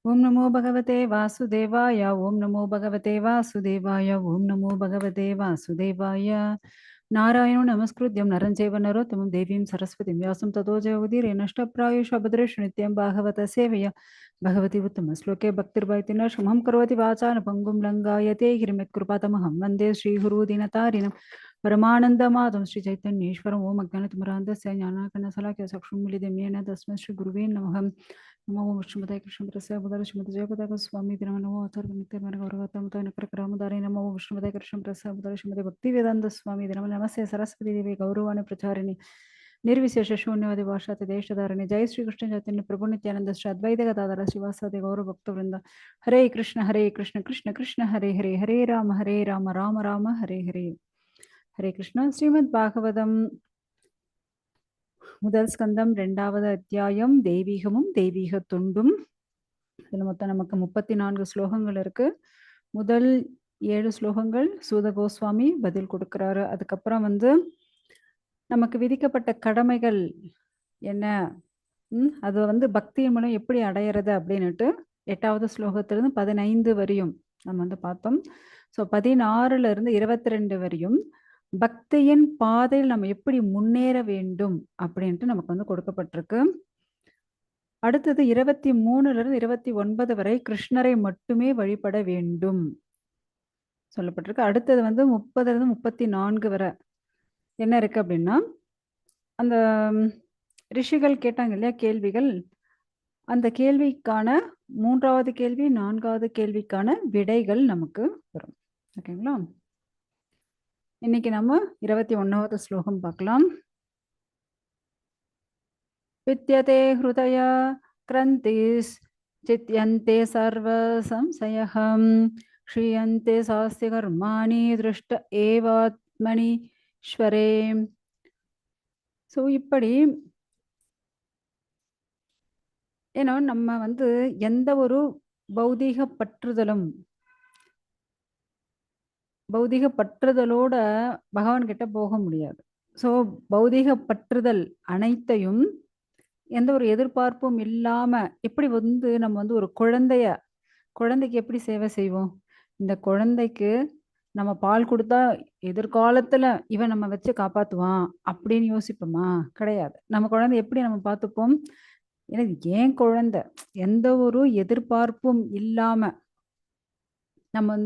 ஓம் நமோ பகவதே வாசுதேவாய. ஓம் நமோ பகவதே வாசுதேவாய. ஓம் நமோ பகவதே வாசுதேவாய. நாராயணோ நமஸ்கிருத்யம் நரஞ்சைவ நரோத்தமம் தேவீம் சரஸ்வதிம் வியாசம் ததோ ஜெயவுதீர் நஷ்டப்ராயுஷ அபத்ரேஷு நித்யம் பாகவத சேவைய பகவதி உத்தம ஸ்லோகே பக்திர்பைத்தின சுமம் கரோதி வாசான பங்கும் லங்காயதே ஹிருமித் கிருபாதமஹம் வந்தே ஸ்ரீகுரு தினதாரிணம் परमानन्दमाधं श्री चैतन्येश्वरम् ओम अज्ञानतिमिरान्धस्य ज्ञानाकर्णशलाकया चक्षुन्मीलितं तस्मै श्री गुरुवे नमः। नमो विष्णुपदाय कृष्णप्रसाय बुधाय श्रीमती जयपताक स्वामी नमो अथर्वनित्यमनगौरवतमतोनिकरकरामदारे नमो विष्णुपदाय कृष्णप्रसाय बुधाय श्रीमती भक्तिवेदान्त स्वामी नमस्ते सरस्वती देवी गौरवाणि प्रचारिणि निर्विशेष शून्यवादी भाषाति देशधारिणि जय श्री कृष्ण चैतन्य प्रभु नित्यानंद श्री अद्वैत गदाधर शिवासादि गौर भक्तवृंद हरे कृष्ण कृष्ण कृष्ण हरे हरे हरे राम राम राम हरे हरे हरे कृष्ण श्रीमद् भागवतम முதல் ஸ்கந்தம் இரண்டாவது அத்தியாயம் தெய்வீகமும் தெய்வீக தொண்டும். இதுல மொத்தம் நமக்கு 34 ஸ்லோகங்கள் இருக்கு. முதல் 7 ஸ்லோகங்கள் சூத கோஸ்வாமி பதில் கொடுக்கிறாரு. அதுக்கப்புறம் நமக்கு விதிக்கப்பட்ட கடமைகள் என்ன, அது பக்தியின் மூலம் எப்படி அடையிறது அப்படின்னுட்டு 8வது ஸ்லோகத்திலிருந்து 15 வரையும் நம்ம பார்த்தோம். ஸோ 16ல இருந்து 22 வரையும் பக்தியின் பாதையில் நம்ம எப்படி முன்னேற வேண்டும் அப்படின்ட்டு நமக்கு கொடுக்கப்பட்டிருக்கு. அடுத்தது 23ல இருந்து 29 வரை கிருஷ்ணரை மட்டுமே வழிபட வேண்டும் சொல்லப்பட்டிருக்கு. அடுத்தது 30ல இருந்து 34 வரை என்ன இருக்கு அப்படின்னா, அந்த ரிஷிகள் கேட்டாங்க இல்லையா கேள்விகள், அந்த கேள்விக்கான 3வது கேள்வி 4வது கேள்விக்கான விடைகள் நமக்கு வரும். ஓகேங்களா? இன்னைக்கு நம்ம 21வது ஸ்லோகம் பார்க்கலாம். வித்யதே ஹ்ருதய கிரந்திஸ் சித்யந்தே சர்வ சம்சயஹம் க்ஷீயந்தே சாஸ்தி கர்மாணி திருஷ்ட ஏவாத்மனீஸ்வரே. ஸோ இப்படி ஏன்னா நம்ம எந்த ஒரு பௌதீக பற்றுதலோட பகவான் கிட்ட போக முடியாது. ஸோ பௌதீக பற்றுதல் அனைத்தையும் எந்த ஒரு எதிர்பார்ப்பும் இல்லாம எப்படி நம்ம ஒரு குழந்தைக்கு எப்படி சேவை செய்வோம்? இந்த குழந்தைக்கு நம்ம பால் கொடுத்தா எதிர்காலத்துல இவன் நம்ம வச்சு காப்பாத்துவான் அப்படின்னு யோசிப்போமா? கிடையாது. நம்ம குழந்தை எப்படி நம்ம பார்த்துப்போம்? ஏன்னா ஏன் குழந்தை, எந்த ஒரு எதிர்பார்ப்பும் இல்லாம நம்ம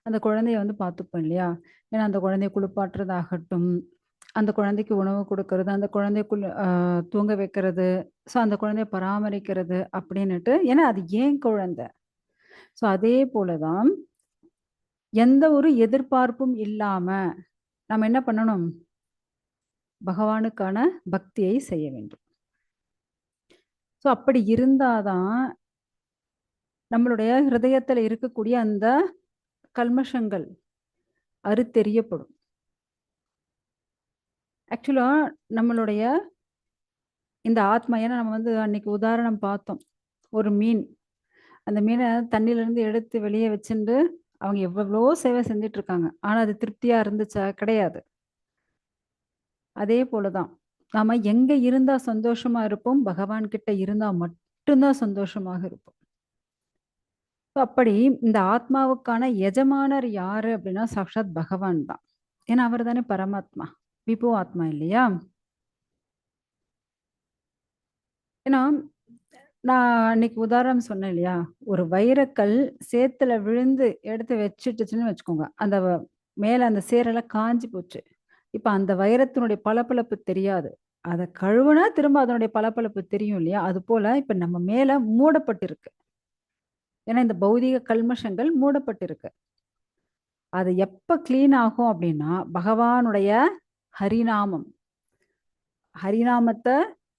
அந்த குழந்தைய பார்த்துப்போம் இல்லையா? ஏன்னா அந்த குழந்தைய குளிப்பாட்டுறதாகட்டும், அந்த குழந்தைக்கு உணவு கொடுக்கறது, அந்த குழந்தைக்குள்ள தூங்க வைக்கிறது, ஸோ அந்த குழந்தைய பராமரிக்கிறது அப்படின்னுட்டு, ஏன்னா அது ஏன் குழந்தை. ஸோ அதே போலதான் எந்த ஒரு எதிர்பார்ப்பும் இல்லாம நம்ம என்ன பண்ணணும்? பகவானுக்கான பக்தியை செய்ய வேண்டும். ஸோ அப்படி இருந்தாதான் நம்மளுடைய ஹிருதயத்துல இருக்கக்கூடிய அந்த கல்மஷங்கள் அறுத்தெறியப்படும். ஆக்சுவலா நம்மளுடைய இந்த ஆத்மா, ஏன்னா நம்ம அன்னைக்கு உதாரணம் பார்த்தோம், ஒரு மீன், அந்த மீனை தண்ணியில இருந்து எடுத்து வெளியே வச்சுட்டு அவங்க எவ்வளவோ சேவை செஞ்சுட்டு இருக்காங்க. ஆனா அது திருப்தியா இருந்துச்சா? கிடையாது. அதே போலதான் நாம எங்க இருந்தா சந்தோஷமா இருப்போம்? பகவான் கிட்ட இருந்தா மட்டும்தான் சந்தோஷமாக இருப்போம். அப்படி இந்த ஆத்மாவுக்கான எஜமானர் யாரு அப்படின்னா சாக்ஷாத் பகவான் தான். ஏன்னா அவர் தானே பரமாத்மா, விபு ஆத்மா இல்லையா? ஏன்னா நான் அன்னைக்கு உதாரணம் சொன்னேன் இல்லையா, ஒரு வைரக்கல் சேத்துல விழுந்து எடுத்து வச்சுட்டுச்சுன்னு வச்சுக்கோங்க, அந்த மேல அந்த சேரெல்லாம் காஞ்சி போச்சு. இப்ப அந்த வைரத்தினுடைய பளபளப்பு தெரியாது. அதை கழுவுனா திரும்ப அதனுடைய பளபளப்பு தெரியும் இல்லையா? அது போல இப்ப நம்ம மேல மூடப்பட்டிருக்கு. ஏன்னா இந்த பௌதிக கல்மஷங்கள் மூடப்பட்டிருக்கு. அது எப்ப கிளீன் ஆகும் அப்படின்னா பகவானுடைய ஹரிநாமத்தை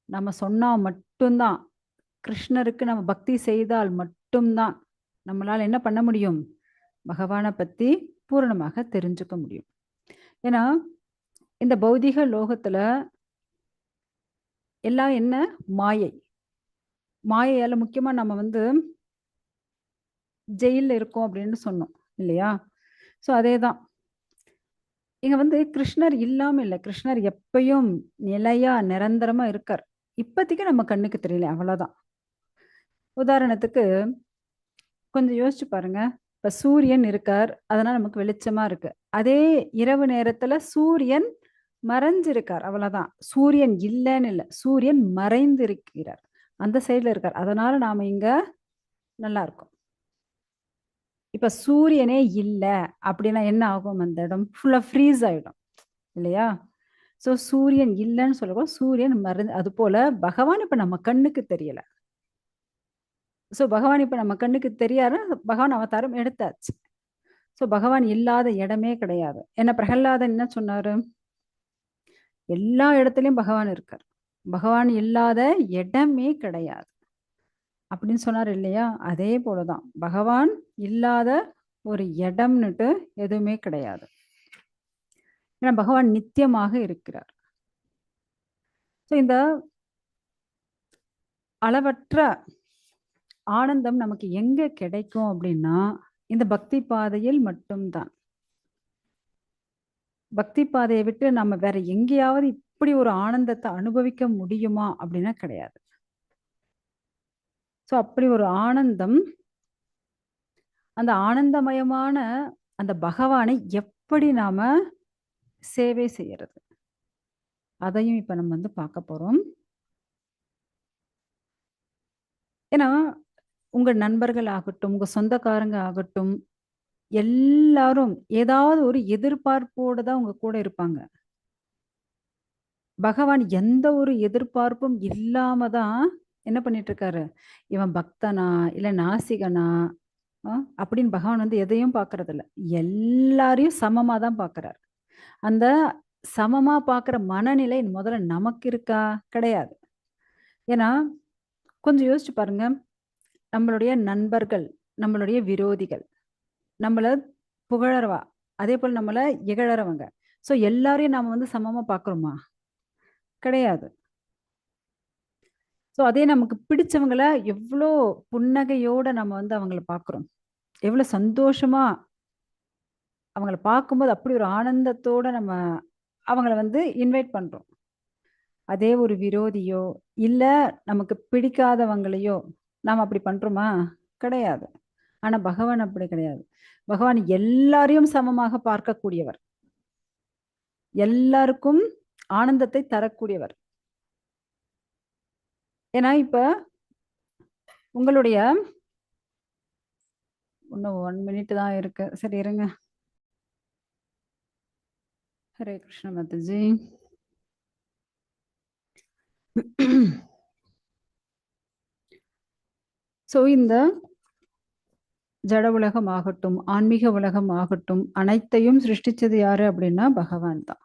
நம்ம சொன்னா மட்டும்தான், கிருஷ்ணருக்கு நம்ம பக்தி செய்தால் மட்டும்தான் நம்மளால என்ன பண்ண முடியும்? பகவானை பத்தி பூரணமாக தெரிஞ்சுக்க முடியும். ஏன்னா இந்த பௌதிக லோகத்துல எல்லாம் என்ன? மாயையால முக்கியமா நம்ம ஜெயில இருக்கோம் அப்படின்னு சொன்னோம் இல்லையா? ஸோ அதேதான் இங்க கிருஷ்ணர் இல்லாம இல்லை, கிருஷ்ணர் எப்பயும் நிலையா நிரந்தரமா இருக்கார். இப்போதைக்கு நம்ம கண்ணுக்கு தெரியல, அவ்வளவுதான். உதாரணத்துக்கு கொஞ்சம் யோசிச்சு பாருங்க. இப்ப சூரியன் இருக்கார், அதனால நமக்கு வெளிச்சமா இருக்கு. அதே இரவு நேரத்துல சூரியன் மறைஞ்சிருக்கார், அவ்வளவுதான். சூரியன் இல்லைன்னு இல்லை, சூரியன் மறைந்து இருக்கிறார், அந்த சைடுல இருக்கார், அதனால நாம இங்க நல்லா இருக்கும். இப்ப சூரியனே இல்லை அப்படின்னா என்ன ஆகும்? அந்த இடம் ஃபுல்லா ஃப்ரீஸ் ஆயிடும் இல்லையா? ஸோ சூரியன் இல்லைன்னு சொல்லக்கூடாது, சூரியன் மறைந்து. அது போல பகவான் இப்ப நம்ம கண்ணுக்கு தெரியல. ஸோ பகவான் இப்ப நம்ம கண்ணுக்கு தெரியாரு, பகவான் அவதாரம் எடுத்தாச்சு. ஸோ பகவான் இல்லாத இடமே கிடையாது. என்ன பிரகலாதன் என்ன சொன்னாரு? எல்லா இடத்துலயும் பகவான் இருக்கார், பகவான் இல்லாத இடமே கிடையாது அப்படின்னு சொன்னார் இல்லையா? அதே போலதான் பகவான் இல்லாத ஒரு இடம்னுட்டு எதுவுமே கிடையாது. ஏன்னா பகவான் நித்தியமாக இருக்கிறார். ஸோ இந்த அளவற்ற ஆனந்தம் நமக்கு எங்க கிடைக்கும் அப்படின்னா இந்த பக்தி பாதையில் மட்டும்தான். பக்தி பாதையை விட்டு நம்ம வேற எங்கேயாவது இப்படி ஒரு ஆனந்தத்தை அனுபவிக்க முடியுமா அப்படின்னா கிடையாது. ஸோ அப்படி ஒரு ஆனந்தம், அந்த ஆனந்தமயமான அந்த பகவானை எப்படி நாம சேவை செய்யறது, அதையும் இப்ப நம்ம வந்து பார்க்க போறோம். ஏன்னா உங்க நண்பர்கள் ஆகட்டும், உங்க சொந்தக்காரங்க ஆகட்டும், எல்லாரும் ஏதாவது ஒரு எதிர்பார்ப்போடு தான் உங்க கூட இருப்பாங்க. பகவான் எந்த ஒரு எதிர்பார்ப்பும் இல்லாம தான் என்ன பண்ணிட்டு இருக்காரு? இவன் பக்தனா இல்ல நாசிகனா அப்படின்னு பகவான் வந்து எதையும் பார்க்கறது இல்ல. எல்லாரையும் சமமா தான் பார்க்கறார். அந்த சமமா பார்க்குற மனநிலை முதல்ல நமக்கு இருக்கா? கிடையாது. ஏன்னா கொஞ்சம் யோசிச்சு பாருங்க. நம்மளுடைய நண்பர்கள், நம்மளுடைய விரோதிகள், நம்மள புகழறவா, அதே போல நம்மள இகழறவங்க. ஸோ எல்லாரையும் நாம வந்து சமமா பார்க்குறோமா? கிடையாது. ஸோ அதே நமக்கு பிடிச்சவங்கள எவ்வளோ புன்னகையோட நம்ம வந்து அவங்கள பார்க்குறோம். எவ்வளோ சந்தோஷமா அவங்கள பார்க்கும்போது அப்படி ஒரு ஆனந்தத்தோட நம்ம அவங்கள வந்து இன்வைட் பண்றோம். அதே ஒரு விரோதியோ இல்ல நமக்கு பிடிக்காதவங்களையோ நாம் அப்படி பண்றோமா? கிடையாது. ஆனா பகவான் அப்படி கிடையாது. பகவான் எல்லாரையும் சமமாக பார்க்கக்கூடியவர், எல்லாருக்கும் ஆனந்தத்தை தரக்கூடியவர். ஏன்னா இப்ப உங்களுடைய இன்னும் 1 மினிட் தான் இருக்கு. சரி இருங்க. ஹரே கிருஷ்ண மாதாஜி. ஸோ இந்த ஜட உலகம் ஆகட்டும், ஆன்மீக உலகம் ஆகட்டும், அனைத்தையும் சிருஷ்டிச்சது யாரு அப்படின்னா பகவான் தான்.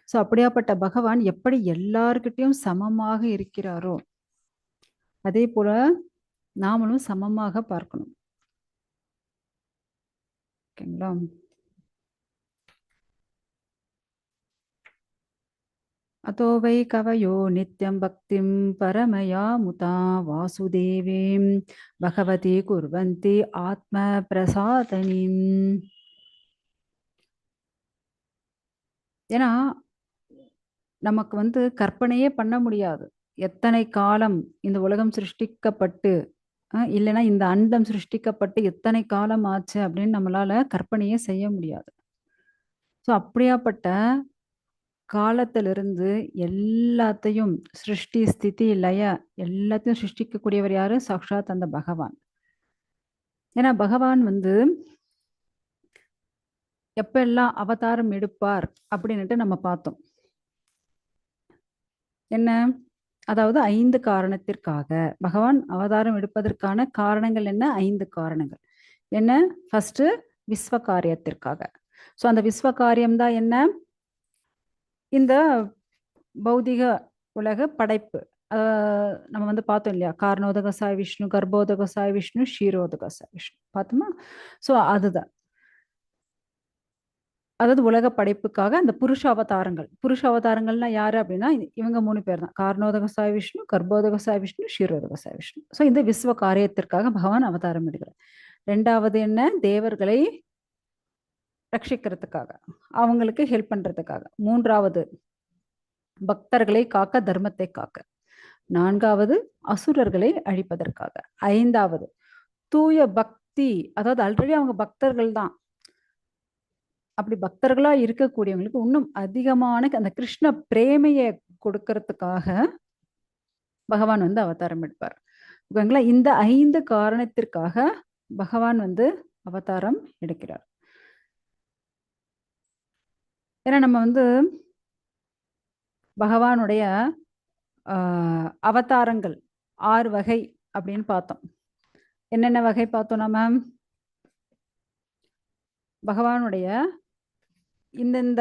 ஸோ அப்படியாப்பட்ட பகவான் எப்படி எல்லார்கிட்டையும் சமமாக இருக்கிறாரோ அதே போல நாமளும் சமமாக பார்க்கணும். ஓகேங்களா? அதோ வை கவயோ நித்யம் பக்திம் பரமயா முதா வாசுதேவீம் பகவதி குர்வந்தி ஆத்ம பிரசாதனிம். ஏன்னா நமக்கு வந்து கற்பனையே பண்ண முடியாது எத்தனை காலம் இந்த உலகம் சிருஷ்டிக்கப்பட்டு இல்லைன்னா இந்த அண்டம் சிருஷ்டிக்கப்பட்டு எத்தனை காலம் ஆச்சு அப்படின்னு நம்மளால கற்பனையே செய்ய முடியாது. ஸோ அப்படியாப்பட்ட காலத்திலிருந்து எல்லாத்தையும் சிருஷ்டி ஸ்திதி லய எல்லாத்தையும் சிருஷ்டிக்கக்கூடியவர் யாரு? சாக்ஷாத் அந்த பகவான். ஏன்னா பகவான் வந்து எப்ப எல்லாம் அவதாரம் எடுப்பார் அப்படின்னுட்டு நம்ம பார்த்தோம். என்ன? அதாவது 5 காரணத்திற்காக பகவான் அவதாரம் எடுப்பதற்கான காரணங்கள் என்ன? 5 காரணங்கள். என்ன? ஃபர்ஸ்ட் விஸ்வ காரியத்திற்காக. ஸோ அந்த விஸ்வ காரியம் தான் என்ன? இந்த பௌதிக உலக படைப்பு. நம்ம வந்து பார்த்தோம் இல்லையா? காரணோதகசாய் விஷ்ணு, கர்ப்போதகசாய் விஷ்ணு, க்ஷீரோதகசாய் விஷ்ணு பார்த்தோமா? ஸோ அதுதான், அதாவது உலக படைப்புக்காக அந்த புருஷ அவதாரங்கள். புருஷ அவதாரங்கள்னா யாரு அப்படின்னா இவங்க 3 பேர் தான். காரணோதகசாய் விஷ்ணு, கர்ப்போதகசாய் விஷ்ணு, க்ஷீரோதகசாய் விஷ்ணு. ஸோ இந்த விஸ்வ காரியத்திற்காக பகவான் அவதாரம் எடுக்கிறார். 2வது என்ன? தேவர்களை ரட்சிக்கிறதுக்காக, அவங்களுக்கு ஹெல்ப் பண்றதுக்காக. 3வது பக்தர்களை காக்க, தர்மத்தை காக்க. 4வது அசுரர்களை அழிப்பதற்காக. 5வது தூய பக்தி, அதாவது ஆல்ரெடி அவங்க பக்தர்கள் தான். அப்படி பக்தர்களா இருக்கக்கூடியவங்களுக்கு இன்னும் அதிகமான அந்த கிருஷ்ண பிரேமையை கொடுக்கறதுக்காக பகவான் வந்து அவதாரம் எடுப்பார். ஓகேங்களா? இந்த 5 காரணத்திற்காக பகவான் வந்து அவதாரம் எடுக்கிறார். ஏன்னா நம்ம வந்து பகவானுடைய அவதாரங்கள் 6 வகை அப்படின்னு பார்த்தோம். என்னென்ன வகை பார்த்தோம் நாம? பகவானுடைய இந்தந்த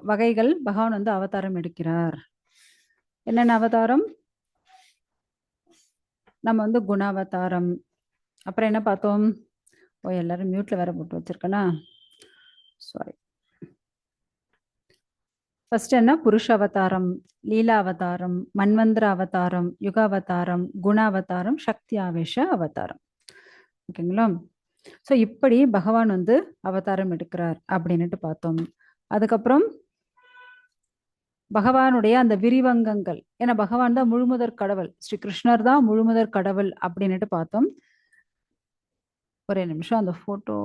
வகைகள் பகவான் வந்து அவதாரம் எடுக்கிறார். என்னென்ன அவதாரம்? நம்ம வந்து குணாவதாரம். அப்புறம் என்ன பார்த்தோம்? எல்லாரும் மியூட்ல வேற போட்டு வச்சிருக்கனா, சாரி. ஃபர்ஸ்ட் என்ன? புருஷ அவதாரம், லீலா அவதாரம், மன்வந்திர அவதாரம், யுக அவதாரம், குண அவதாரம், சக்தி ஆவேஷ அவதாரம். ஓகேங்களா? ஸோ இப்படி பகவான் வந்து அவதாரம் எடுக்கிறார் அப்படின்னுட்டு பார்த்தோம். அதுக்கப்புறம் பகவானுடைய அந்த விரிவங்கங்கள், ஏன்னா பகவான் தான் முழுமுதற் கடவுள், ஸ்ரீ கிருஷ்ணர் தான் முழுமுதற் கடவுள் அப்படின்னுட்டு பார்த்தோம். ஒரே நிமிஷம், அந்த போட்டோ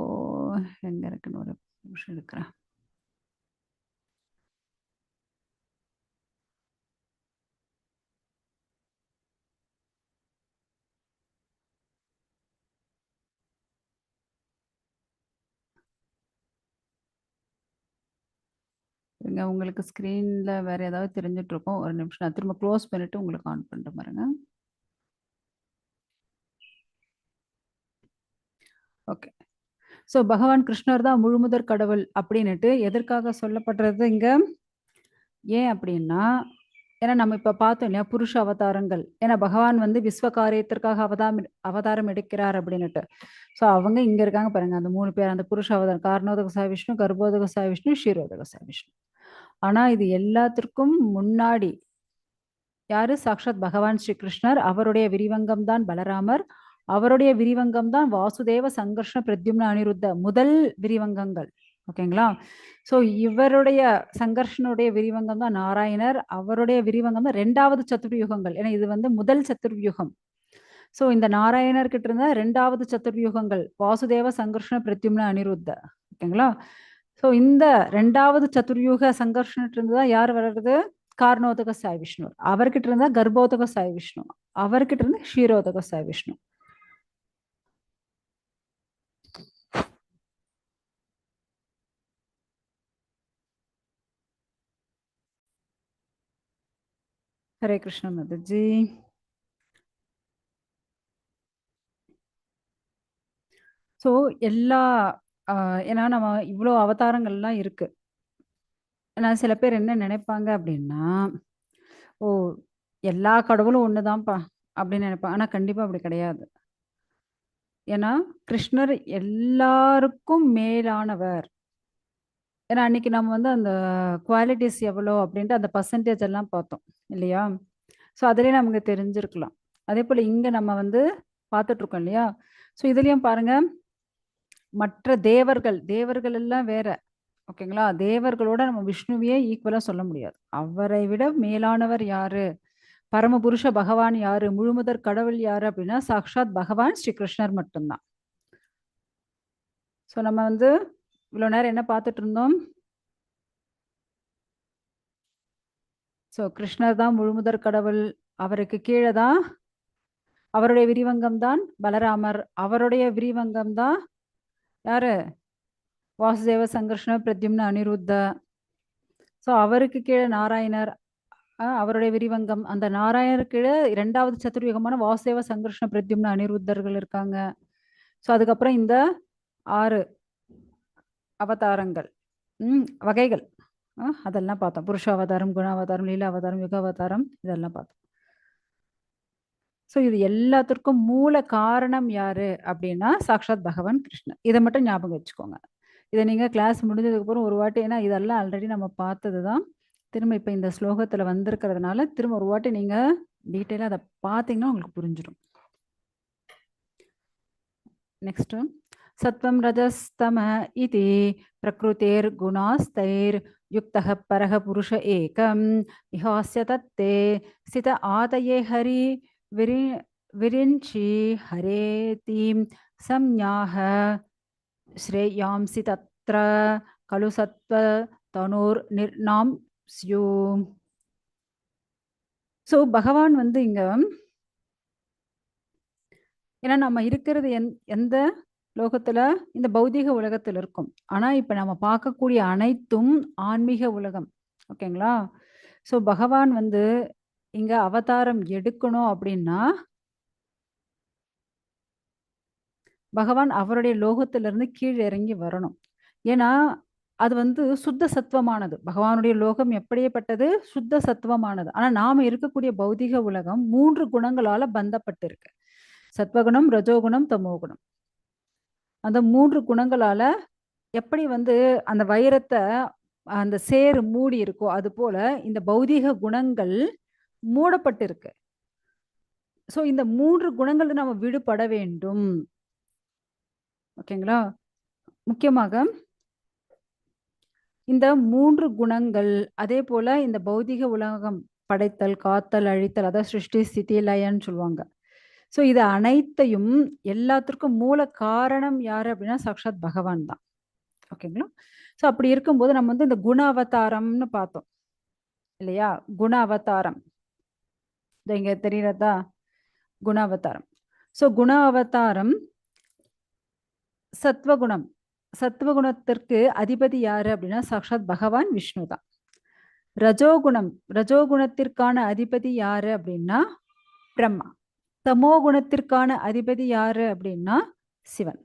எங்க இருக்குன்னு ஒரு நிமிஷம் எடுக்கிறேன். உங்களுக்கு ஸ்க்ரீன்ல வேற ஏதாவது தெரிஞ்சிட்டு இருக்கும். ஒரு நிமிஷம் நான் திரும்ப க்ளோஸ் பண்ணிட்டு உங்களுக்கு ஆன் பண்ணிட்டு பாருங்க. ஓகே. ஸோ பகவான் கிருஷ்ணர் தான் முழுமுதற் கடவுள் அப்படின்னுட்டு எதற்காக சொல்லப்படுறது இங்க? ஏன் அப்படின்னா, ஏன்னா நம்ம இப்ப பார்த்தோம் இல்லையா புருஷ அவதாரங்கள். ஏன்னா பகவான் வந்து விஸ்வ காரியத்திற்காக அவதாரம் எடுக்கிறார் அப்படின்னுட்டு. ஸோ அவங்க இங்க இருக்காங்க பாருங்க, அந்த 3 பேர், அந்த புருஷ அவதாரம், காரணோதக சாய் விஷ்ணு, கர்ப்போதக சாய் விஷ்ணு, க்ஷீரோதக சாய் விஷ்ணு. ஆனா இது எல்லாத்திற்கும் முன்னாடி யாரு? சாக்ஷாத் பகவான் ஸ்ரீ கிருஷ்ணர். அவருடைய விரிவங்கம் தான் பலராமர். அவருடைய விரிவங்கம் தான் வாசுதேவ, சங்கர்ஷ்ண, பிரத்யும்ன, அனிருத்த முதல் விரிவங்கங்கள். ஓகேங்களா? ஸோ இவருடைய சங்கர்ஷனுடைய விரிவங்கம் தான் நாராயணர். அவருடைய விரிவங்கம் தான் 2வது சதுர்யுகங்கள். ஏன்னா இது வந்து முதல் சதுர்யுகம். ஸோ இந்த நாராயணர் கிட்ட இருந்த 2வது சதுர்யுகங்கள் வாசுதேவ, சங்கர்ஷ்ண, பிரத்யும்ன, அனிருத்த. ஓகேங்களா? ஸோ இந்த 2வது சதுர்யுக சங்கர்ஷன்ட்டு இருந்து தான் யார் வர்றது? காரணோதக சாய் விஷ்ணு. அவர்கிட்ட இருந்தா கர்ப்போதக சாய் விஷ்ணு. அவர்கிட்ட இருந்து க்ஷீரோதக சாய் விஷ்ணு. ஹரே கிருஷ்ண மதுஜி. ஸோ எல்லா ஏன்னா நம்ம இவ்வளோ அவதாரங்கள்லாம் இருக்கு. ஏன்னா சில பேர் என்ன நினைப்பாங்க அப்படின்னா, ஓ எல்லா கடவுளும் ஒண்ணுதான்ப்பா அப்படின்னு நினைப்பாங்க. ஆனா கண்டிப்பா அப்படி கிடையாது. ஏன்னா கிருஷ்ணர் எல்லாருக்கும் மேலானவர். ஏன்னா அன்னைக்கு நம்ம வந்து அந்த குவாலிட்டிஸ் எவ்வளோ அப்படின்ட்டு அந்த பர்சன்டேஜ் எல்லாம் பார்த்தோம் இல்லையா? ஸோ அதுலேயே நமக்கு தெரிஞ்சிருக்கலாம். அதே போல் இங்கே நம்ம வந்து பார்த்துட்டு இருக்கோம் இல்லையா? ஸோ இதுலேயும் பாருங்க, மற்ற தேவர்கள் எல்லாம் வேற. ஓகேங்களா? தேவர்களோட நம்ம விஷ்ணுவையே ஈக்குவலாக சொல்ல முடியாது. அவரை விட மேலானவர் யாரு? பரமபுருஷ பகவான் யாரு? முழுமுதற் கடவுள் யாரு அப்படின்னா சாக்ஷாத் பகவான் ஸ்ரீ கிருஷ்ணர் மட்டும்தான். ஸோ நம்ம வந்து இவ்வளோ நேரம் என்ன பார்த்துட்டு இருந்தோம்? ஸோ கிருஷ்ணர் தான் முழுமுதற் கடவுள். அவருக்கு கீழே தான் அவருடைய விரிவங்கம் தான் பலராமர். அவருடைய விரிவங்கம் தான் யாரு? வாசுதேவ, சங்கர்ஷ்ண, பிரத்யும்ன, அனிருத்த. ஸோ அவருக்கு கீழே நாராயணர். அவருடைய விரிவங்கம். அந்த நாராயணருக்கு கீழே 2வது சதுர்யுகமான வாசுதேவ, சங்கர்ஷ்ண, பிரத்யும்ன, அனிருத்தர்கள் இருக்காங்க. ஸோ அதுக்கப்புறம் இந்த 6 அவதாரங்கள் வகைகள் அதெல்லாம் பார்த்தோம். புருஷ அவதாரம், குண அவதாரம், லீலா அவதாரம், யுக அவதாரம், இதெல்லாம் பார்த்தோம். ஸோ இது எல்லாத்திற்கும் மூல காரணம் யாரு அப்படின்னா சாக்ஷாத் பகவான் கிருஷ்ணன். இதை மட்டும் ஞாபகம் வச்சுக்கோங்க. இதை நீங்கள் கிளாஸ் முடிஞ்சதுக்கப்புறம் ஒரு வாட்டி, ஏன்னா இதெல்லாம் ஆல்ரெடி நம்ம பார்த்தது தான், திரும்ப இப்போ இந்த ஸ்லோகத்தில் வந்திருக்கிறதுனால திரும்ப ஒரு வாட்டி நீங்கள் டீட்டெயிலாக அதை பார்த்தீங்கன்னா உங்களுக்கு புரிஞ்சிடும். நெக்ஸ்ட்டு சத்வம் ரஜஸ்தம இதி பிரகிருதேர் குணாஸ்தைர் யுக்தः பரः புருஷ ஏகம் விஹாஸ்ய தத்தே ஸ்தித ஆதயே ஹரி விரி விரிஞ்சி ஹரேதீம் சம்ஞாஹ ஸ்ரேயாம்சி தத்ர கலு சத்வ தனூர் நிர்ணாம் ஸ்யூ. ஸோ பகவான் வந்து இங்க, ஏன்னா நம்ம இருக்கிறது எந்த லோகத்துல, இந்த பௌதிக உலகத்துல இருக்கும். ஆனா இப்ப நம்ம பார்க்கக்கூடிய அனைத்தும் ஆன்மீக உலகம். ஓகேங்களா? ஸோ பகவான் வந்து இங்க அவதாரம் எடுக்கணும் அப்படின்னா பகவான் அவருடைய லோகத்திலிருந்து கீழ் இறங்கி வரணும். ஏன்னா அது வந்து சுத்த சத்துவமானது. பகவானுடைய லோகம் எப்படியேப்பட்டது? சுத்த சத்துவமானது. ஆனா நாம இருக்கக்கூடிய பௌதிக உலகம் 3 குணங்களால பந்தப்பட்டிருக்கு. சத்வகுணம், ரஜோகுணம், தமோகுணம். அந்த 3 குணங்களால எப்படி வந்து அந்த வைரத்தை அந்த சேறு மூடி இருக்கோ அது போல இந்த பௌதீக குணங்கள் மூடப்பட்டிருக்கு. ஸோ இந்த 3 குணங்கள் நம்ம விடுபட வேண்டும். ஓகேங்களா? முக்கியமாக இந்த 3 குணங்கள், அதே போல இந்த பௌதிக உலகம் படைத்தல், காத்தல், அழித்தல், அதாவது சிருஷ்டி, ஸ்திதி, லயன்னு சொல்லுவாங்க. ஸோ இது அனைத்தையும் எல்லாத்திற்கும் மூல காரணம் யாரு அப்படின்னா சாக்ஷாத் பகவான் தான். ஓகேங்களா? ஸோ அப்படி இருக்கும்போது நம்ம வந்து இந்த குண அவதாரம்னு பார்த்தோம் இல்லையா? குண அவதாரம் இங்க தெரியறதா? குண அவதாரம். ஸோ குண அவதாரம் சத்வகுணம். சத்வகுணத்திற்கு அதிபதி யாரு அப்படின்னா சாக்ஷாத் பகவான் விஷ்ணு தான். ரஜோகுணம், ரஜோகுணத்திற்கான அதிபதி யாரு அப்படின்னா பிரம்மா. தமோ குணத்திற்கான அதிபதி யாரு அப்படின்னா சிவன்.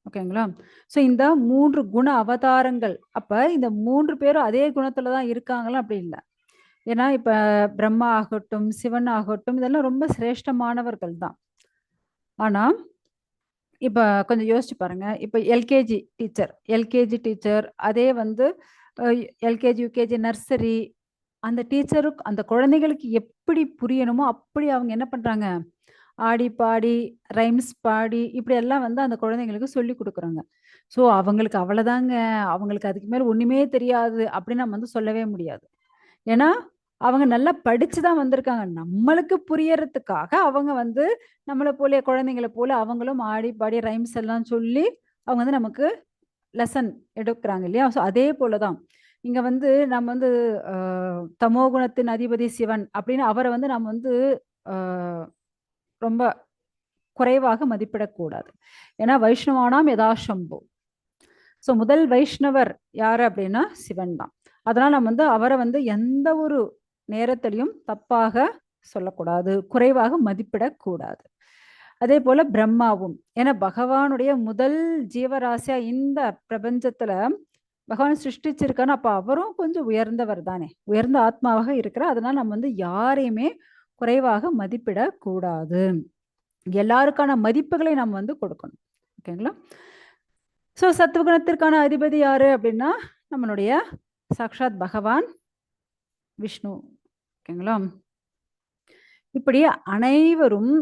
ஓகேங்களா? ஸோ இந்த 3 குண அவதாரங்கள், அப்ப இந்த 3 பேரும் அதே குணத்துல தான் இருக்காங்களா? அப்படி இல்லை. ஏன்னா இப்ப பிரம்மா ஆகட்டும், சிவன் ஆகட்டும், இதெல்லாம் ரொம்ப சிரேஷ்டமானவர்கள் தான். ஆனா இப்ப கொஞ்சம் யோசிச்சு பாருங்க. இப்ப எல்கேஜி டீச்சர் அதே வந்து எல்கேஜி, யூகேஜி, நர்சரி அந்த டீச்சருக்கு அந்த குழந்தைகளுக்கு எப்படி புரியணுமோ அப்படி அவங்க என்ன பண்றாங்க? ஆடி பாடி ரைம்ஸ் பாடி இப்படி எல்லாம் வந்து அந்த குழந்தைங்களுக்கு சொல்லி கொடுக்குறாங்க. ஸோ அவங்களுக்கு அவ்வளோதாங்க, அவங்களுக்கு அதுக்கு மேலே ஒன்றுமே தெரியாது அப்படின்னு நம்ம வந்து சொல்லவே முடியாது. ஏன்னா அவங்க நல்லா படிச்சு தான் வந்திருக்காங்க. நம்மளுக்கு புரியறதுக்காக அவங்க வந்து நம்மளை போல குழந்தைங்களை போல அவங்களும் ஆடி பாடி ரைம்ஸ் எல்லாம் சொல்லி அவங்க வந்து நமக்கு லெசன் எடுக்கிறாங்க இல்லையா? ஸோ அதே போலதான் இங்க வந்து நம்ம வந்து தமோகுணத்தின் அதிபதி சிவன் அப்படின்னு அவரை வந்து நம்ம வந்து ரொம்ப குறைவாக மதிப்பிடக்கூடாது. ஏன்னா வைஷ்ணவானாம் யதாசம்போ. ஸோ முதல் வைஷ்ணவர் யாரு அப்படின்னா சிவன் தான். அதனால நம்ம வந்து அவரை வந்து எந்த ஒரு நேரத்திலையும் தப்பாக சொல்லக்கூடாது, குறைவாக மதிப்பிடக்கூடாது. அதே போல பிரம்மாவும், ஏன்னா பகவானுடைய முதல் ஜீவராசியா இந்த பிரபஞ்சத்துல பகவான் சிருஷ்டிச்சிருக்கான்னு, அப்ப அவரும் கொஞ்சம் உயர்ந்தவர் தானே, உயர்ந்த ஆத்மாவாக இருக்கிறார். அதனால நம்ம வந்து யாரையுமே குறைவாக மதிப்பிடக்கூடாது. எல்லாருக்கான மதிப்புகளை நம்ம வந்து கொடுக்கணும். ஓகேங்களா? ஸோ சத்துவகுணத்திற்கான அதிபதி யாரு அப்படின்னா நம்மளுடைய சாக்ஷாத் பகவான் விஷ்ணு. ஓகேங்களா? இப்படி அனைவரும்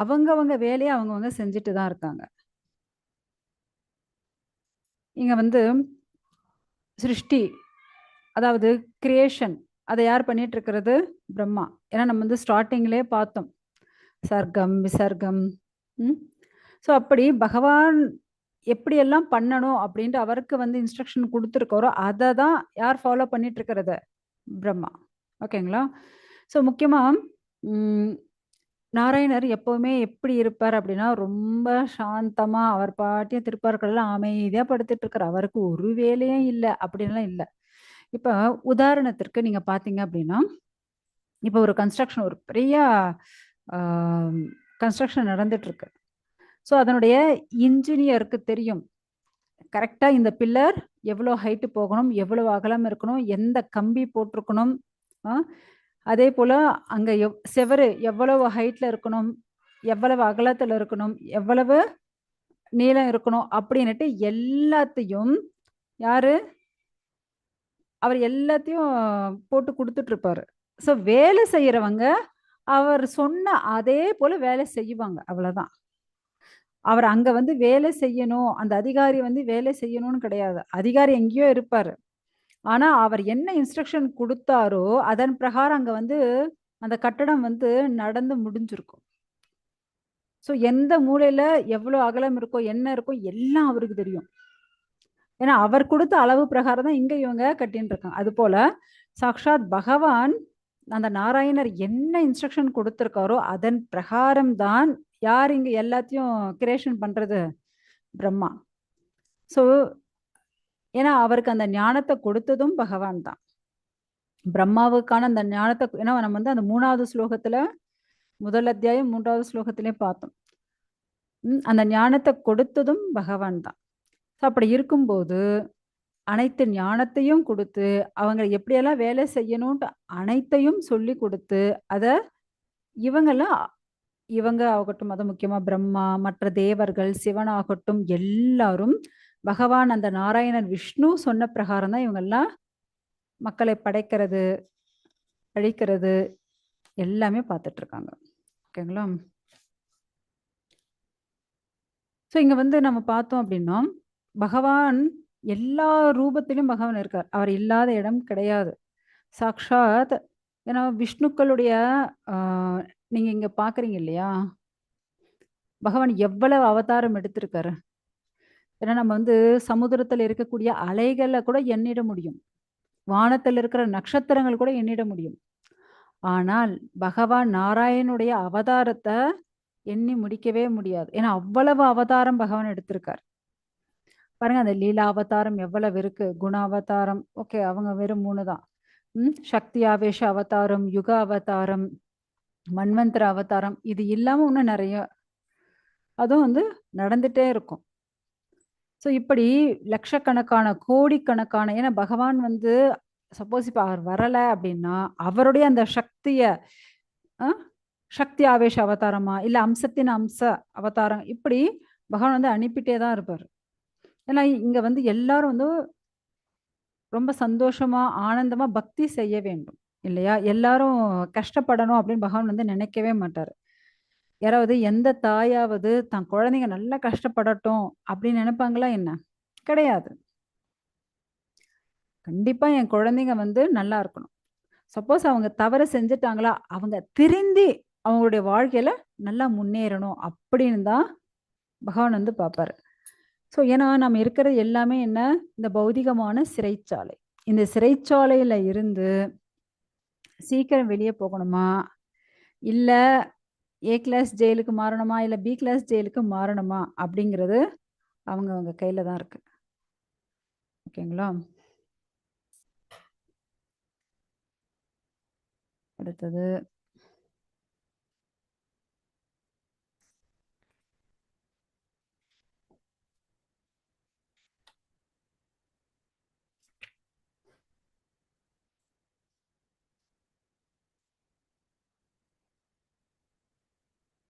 அவங்கவங்க வேலையை அவங்கவங்க செஞ்சுட்டு தான் இருக்காங்க. இங்க வந்து சிருஷ்டி, அதாவது கிரியேஷன், அதை யார் பண்ணிட்டு இருக்கிறது? பிரம்மா. ஏன்னா நம்ம வந்து ஸ்டார்டிங்லேயே பார்த்தோம் சர்க்கம் விசர்க்கம். ஸோ அப்படி பகவான் எப்படியெல்லாம் பண்ணணும் அப்படின்ட்டு அவருக்கு வந்து இன்ஸ்ட்ரக்ஷன் கொடுத்துருக்காரோ அதை தான் யார் ஃபாலோ பண்ணிட்டு இருக்கிறது? பிரம்மா. ஓகேங்களா? ஸோ முக்கியமாக நாராயணர் எப்பவுமே எப்படி இருப்பார் அப்படின்னா ரொம்ப சாந்தமா அவர் பாட்டியும் திருப்பார்கள்லாம் அமைதியாக படுத்துட்டு இருக்கார். அவருக்கு ஒரு வேலையும் இல்லை அப்படின்லாம் இல்லை. இப்போ உதாரணத்திற்கு நீங்க பார்த்தீங்க அப்படின்னா, இப்போ ஒரு கன்ஸ்ட்ரக்ஷன், ஒரு பெரிய கன்ஸ்ட்ரக்ஷன் நடந்துட்டு இருக்கு. ஸோ அதனுடைய இன்ஜினியருக்கு தெரியும் கரெக்டாக இந்த பில்லர் எவ்வளோ ஹைட்டு போகணும், எவ்வளோ அகலம் இருக்கணும், எந்த கம்பி போட்டிருக்கணும், அதே போல் அங்கே செவரு எவ்வளவு ஹைட்டில் இருக்கணும், எவ்வளவு அகலத்தில் இருக்கணும், எவ்வளவு நீளம் இருக்கணும் அப்படின்னுட்டு எல்லாத்தையும் யாரு? அவர் எல்லாத்தையும் போட்டு கொடுத்துட்டு இருப்பாரு. ஸோ வேலை செய்யறவங்க அவர் சொன்ன அதே போல வேலை செய்வாங்க, அவ்வளவுதான். அவர் அங்க வந்து வேலை செய்யணும், அந்த அதிகாரி வந்து வேலை செய்யணும்னு கிடையாது. அதிகாரி எங்கேயோ இருப்பாரு. ஆனா அவர் என்ன இன்ஸ்ட்ரக்ஷன் குடுத்தாரோ, அதன் பிரகாரம் அங்க வந்து அந்த கட்டடம் வந்து நடந்து முடிஞ்சிருக்கும். ஸோ எந்த மூலையில எவ்வளோ அகலம் இருக்கோ, என்ன இருக்கோ எல்லாம் அவருக்கு தெரியும். ஏன்னா அவர் குடுத்த அளவு பிரகாரம் தான் இங்க இவங்க கட்டின்னு இருக்காங்க. அதுபோல சாக்ஷாத் பகவான் அந்த நாராயணர் என்ன இன்ஸ்ட்ரக்ஷன் குடுத்திருக்காரோ, அதன் பிரகாரம் தான் யார் இங்க எல்லாத்தையும் கிரியேஷன் பண்றது? பிரம்மா. ஸோ ஏன்னா அவருக்கு அந்த ஞானத்த கொடுத்ததும் பகவான் தான். பிரம்மாவுக்கான அந்த ஞானத்த ஏன்னா நம்ம வந்து அந்த 3வது ஸ்லோகத்துல முதல் அத்தியாயம் 3வது ஸ்லோகத்திலே பார்த்தோம். அந்த ஞானத்த கொடுத்ததும் பகவான் தான். ஸோ அப்படி இருக்கும்போது, அனைத்து ஞானத்தையும் குடுத்து, அவங்க எப்படியெல்லாம் வேலை செய்யணும்ன்ட்டு அனைத்தையும் சொல்லிக் குடுத்து, அத இவங்கலாம் இவங்க ஆகட்டும், அது முக்கியமா பிரம்மா, மற்ற தேவர்கள், சிவன் ஆகட்டும் எல்லாரும் பகவான் அந்த நாராயணன் விஷ்ணு சொன்ன பிரகாரம் தான் இவங்கெல்லாம் மக்களை படைக்கிறது, அழிக்கிறது எல்லாமே பார்த்துட்டு இருக்காங்க. ஓகேங்களா? ஸோ இங்க வந்து நம்ம பார்த்தோம் அப்படின்னா, பகவான் எல்லா ரூபத்திலும் பகவான் இருக்கார். அவர் இல்லாத இடம் கிடையாது. சாக்ஷாத் ஏன்னா விஷ்ணுக்களுடைய ஆ நீங்க இங்க பார்க்குறீங்க இல்லையா? பகவான் எவ்வளவு அவதாரம் எடுத்திருக்காரு. ஏன்னா நம்ம வந்து சமுத்திரத்துல இருக்கக்கூடிய அலைகள கூட எண்ணிட முடியும். வானத்துல இருக்கிற நட்சத்திரங்கள் கூட எண்ணிட முடியும். ஆனால் பகவான் நாராயணுடைய அவதாரத்த எண்ணி முடிக்கவே முடியாது. ஏன்னா அவ்வளவு அவதாரம் பகவான் எடுத்திருக்கார். பாருங்க அந்த லீலா அவதாரம் எவ்வளவு இருக்கு. குண அவதாரம் ஓகே அவங்க வெறும் 3 தான். சக்தி ஆவேஷ அவதாரம், யுக அவதாரம், மன்வந்தர அவதாரம் இது இல்லாம இன்னும் நெறைய அதுவும் வந்து நடந்துட்டே இருக்கும். ஸோ இப்படி லட்சக்கணக்கான, கோடிக்கணக்கான ஏன்னா பகவான் வந்து சப்போஸ் இப்ப அவர் வரல அப்படின்னா, அவருடைய அந்த சக்திய அ சக்தி ஆவேஷ அவதாரமா, இல்ல அம்சத்தின் அம்ச அவதாரம் இப்படி பகவான் வந்து அனுப்பிட்டே தான் இருப்பாரு. ஏன்னா இங்க வந்து எல்லாரும் வந்து ரொம்ப சந்தோஷமா, ஆனந்தமா பக்தி செய்ய வேண்டும். இல்லையா? எல்லாரும் கஷ்டப்படணும் அப்படின்னு பகவான் வந்து நினைக்கவே மாட்டாரு. யாராவது எந்த தாயாவது தன் குழந்தைங்க நல்லா கஷ்டப்படட்டும் அப்படின்னு நினைப்பாங்களா என்ன? கிடையாது. கண்டிப்பா என் குழந்தைங்க வந்து நல்லா இருக்கணும். சப்போஸ் அவங்க தவறு செஞ்சுட்டாங்களா, அவங்க திருந்தி அவங்களுடைய வாழ்க்கையில நல்லா முன்னேறணும் அப்படின்னு தான் பகவான் வந்து பார்ப்பாரு. ஸோ ஏன்னா நம்ம இருக்கிறது எல்லாமே என்ன? இந்த பௌதிகமான சிறைச்சாலை. இந்த சிறைச்சாலையில இருந்து சீக்கிரம் வெளிய போகணுமா? இல்ல ஏ கிளாஸ் ஜெயிலுக்கு மாறணுமா? இல்ல பி கிளாஸ் ஜெயிலுக்கு மாறணுமா? அப்படிங்கிறது அவங்க கையில தான் இருக்கு. ஓகேங்களா? அடுத்தது